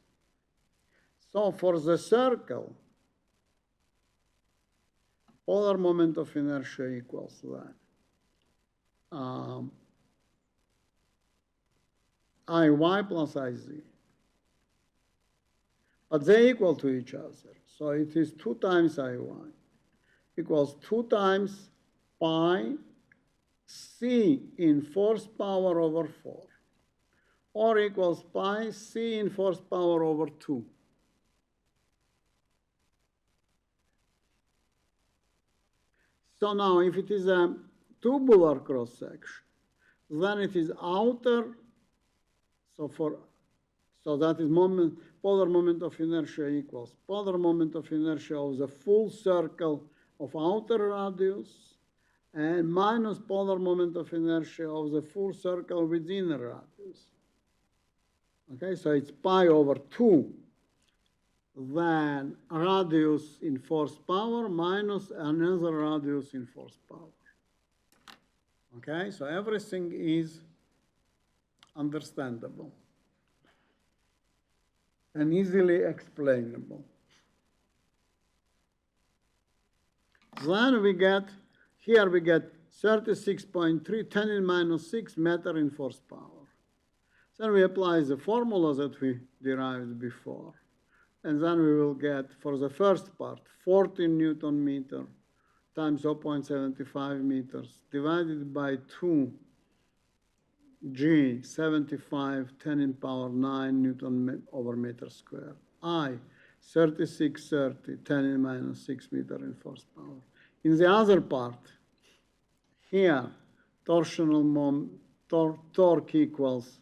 So for the circle, polar moment of inertia equals that. Iy plus Iz. But they equal to each other. So it is 2 times Iy equals 2 times pi c in force power over 4, or equals pi c in force power over 2. So now if it is a tubular cross-section, then it is outer, so that is polar moment of inertia equals polar moment of inertia of the full circle of outer radius and minus polar moment of inertia of the full circle within the radius. Okay, so it's pi over 2, then radius in force power minus another radius in force power. Okay, so everything is understandable and easily explainable. Then we get, here we get 36.3, 10 in minus 6 meter in force power. Then we apply the formula that we derived before. And then we will get, for the first part, 14 Newton meter times 0.75 meters divided by 2 G, 75, 10 in power 9 Newton over meter squared. I, 3630, 10 in minus 6 meter in force power. In the other part, here, torsional torque equals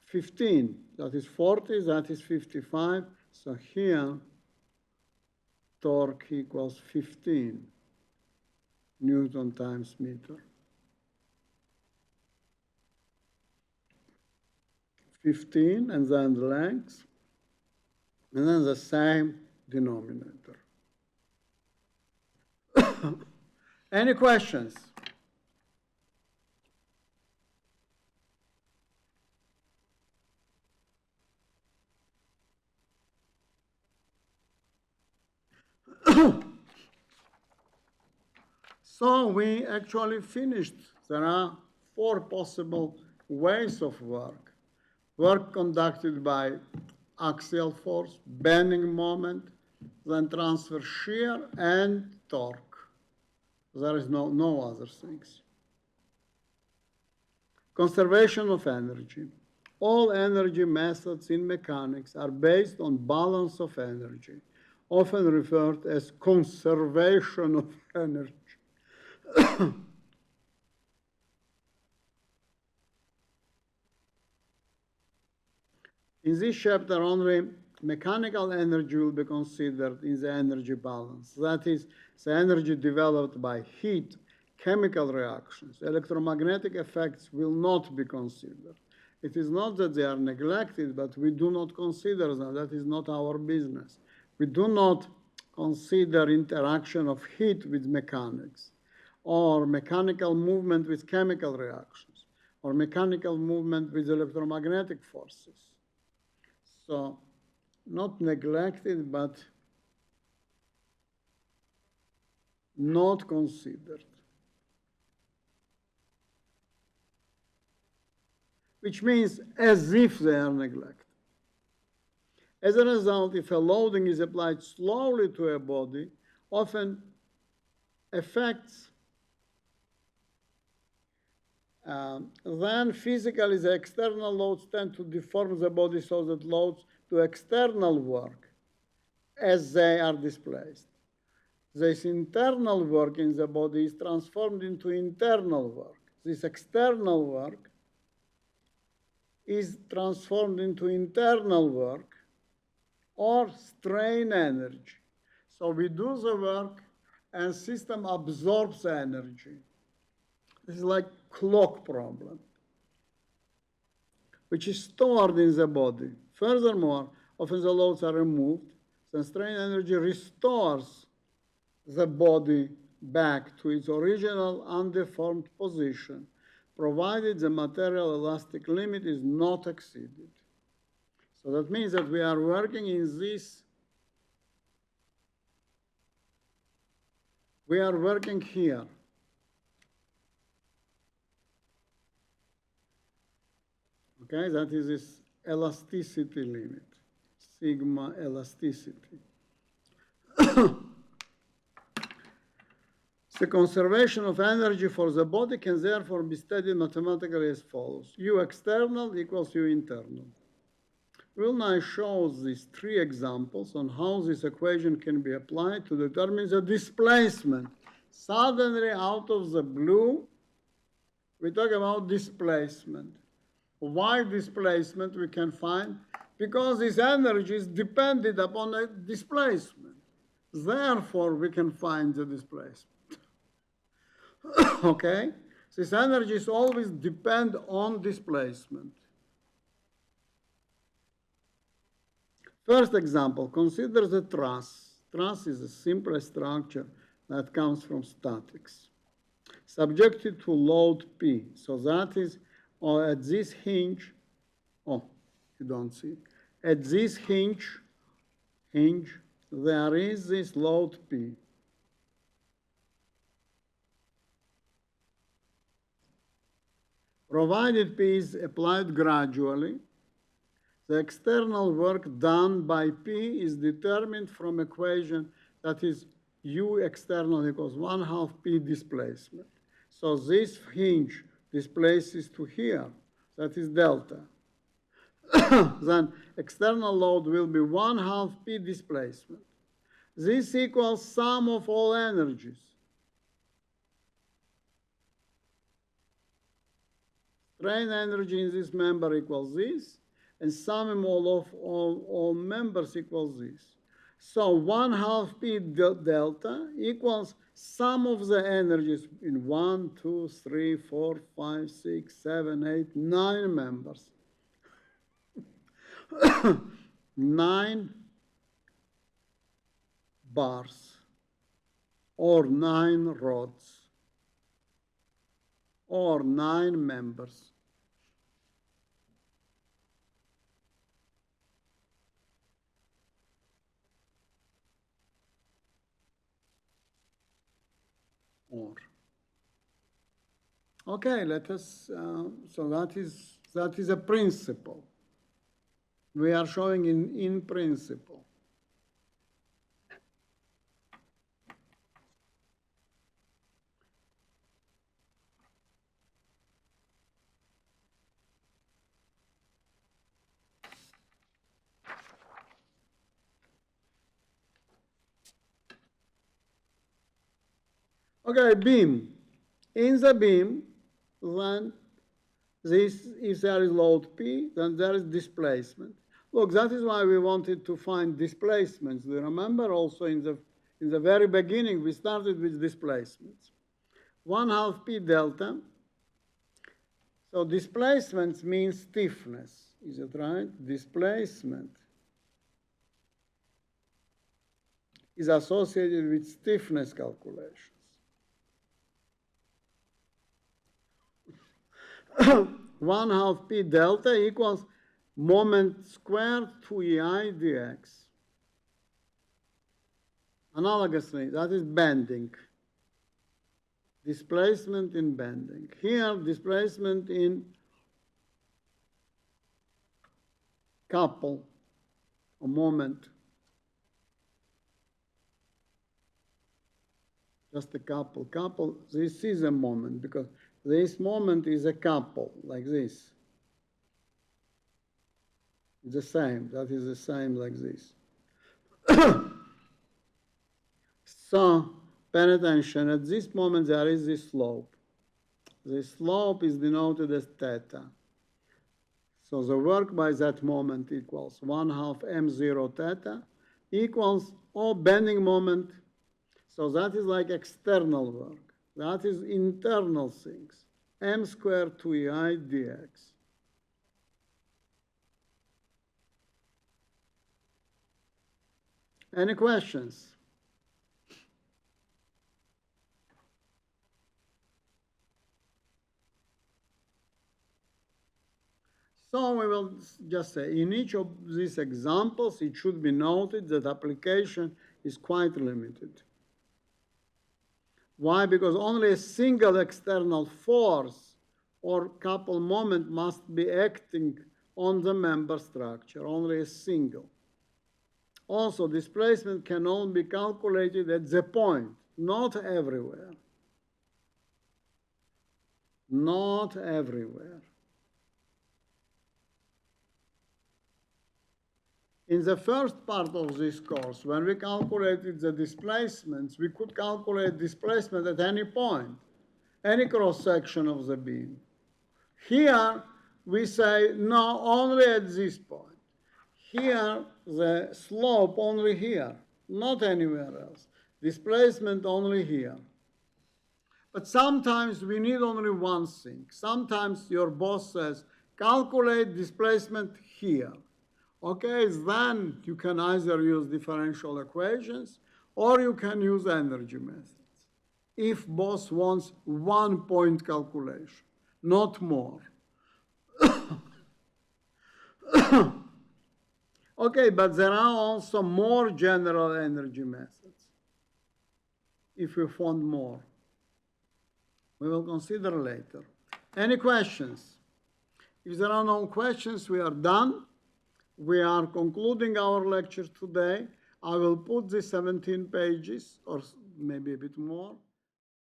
15. That is 40, that is 55. So here, torque equals 15 Newton times meter. 15, and then the length, and then the same denominator. Any questions? So we actually finished. There are 4 possible ways of work. Work conducted by axial force, bending moment, then transfer shear and torque. There is no other things. Conservation of energy. All energy methods in mechanics are based on balance of energy, often referred as conservation of energy. In this chapter, only mechanical energy will be considered in the energy balance. That is, the energy developed by heat, chemical reactions. Electromagnetic effects will not be considered. It is not that they are neglected, but we do not consider them. That is not our business. We do not consider interaction of heat with mechanics, or mechanical movement with chemical reactions, or mechanical movement with electromagnetic forces. So, not neglected, but not considered. Which means as if they are neglected. As a result, if a loading is applied slowly to a body, often effects then physically the external loads tend to deform the body so that loads to external work as they are displaced. This internal work in the body is transformed into internal work. This external work is transformed into internal work or strain energy. So we do the work and system absorbs energy. This is like clock problem, which is stored in the body. Furthermore, often the loads are removed, then strain energy restores the body back to its original undeformed position, provided the material elastic limit is not exceeded. So that means that we are working in this, we are working here. Okay, that is this elasticity limit, sigma elasticity. The conservation of energy for the body can therefore be studied mathematically as follows. U external equals U internal. We'll now show these 3 examples on how this equation can be applied to determine the displacement. Suddenly, out of the blue, we talk about displacement. Why displacement we can find? Because this energy is dependent upon a displacement. Therefore, we can find the displacement. Okay? This energy is always depend on displacement. First example, consider the truss. Truss is a simple structure that comes from statics, subjected to load P. So that is at this hinge, oh, you don't see. At this hinge, there is this load P. Provided P is applied gradually, the external work done by P is determined from equation that is U external equals 1/2 P displacement. So this hinge displaces to here, that is delta. Then external load will be 1/2 P displacement. This equals sum of all energies. Strain energy in this member equals this, and sum of all members equals this. So 1/2 P delta equals sum of the energies in 1, 2, 3, 4, 5, 6, 7, 8, 9 members. 9 bars or 9 rods or 9 members. Or. Okay, let us, so that is a principle. We are showing in principle. Okay, beam. In the beam, then if there is load P, then there is displacement. Look, that is why we wanted to find displacements. Do you remember also in the very beginning, we started with displacements. 1/2 P delta. So displacements means stiffness. Is it right? Displacement is associated with stiffness calculations. 1/2 P delta equals moment squared 2EI dx. Analogously, that is bending. Displacement in bending. Here, displacement in couple, a moment. Just a couple. Couple, this is a moment because this moment is a couple, like this. It's the same, that is the same like this. So, pay attention, at this moment there is this slope. This slope is denoted as theta. So the work by that moment equals 1/2 m0 theta equals all bending moment. So that is like external work. That is internal things. M squared 2EI dx. Any questions? So we will just say, in each of these examples, it should be noted that application is quite limited. Why? Because only a single external force or couple moment must be acting on the member structure, only a single. Also, displacement can only be calculated at the point, not everywhere. Not everywhere. In the first part of this course, when we calculated the displacements, we could calculate displacement at any point, any cross-section of the beam. Here, we say, no, only at this point. Here, the slope only here, not anywhere else. Displacement only here. But sometimes we need only one thing. Sometimes your boss says, calculate displacement here. Okay, then you can either use differential equations or you can use energy methods. If boss wants 1 point calculation, not more. Okay, but there are also more general energy methods. If you want more, we will consider later. Any questions? If there are no questions, we are done. We are concluding our lecture today. I will put the 17 pages, or maybe a bit more,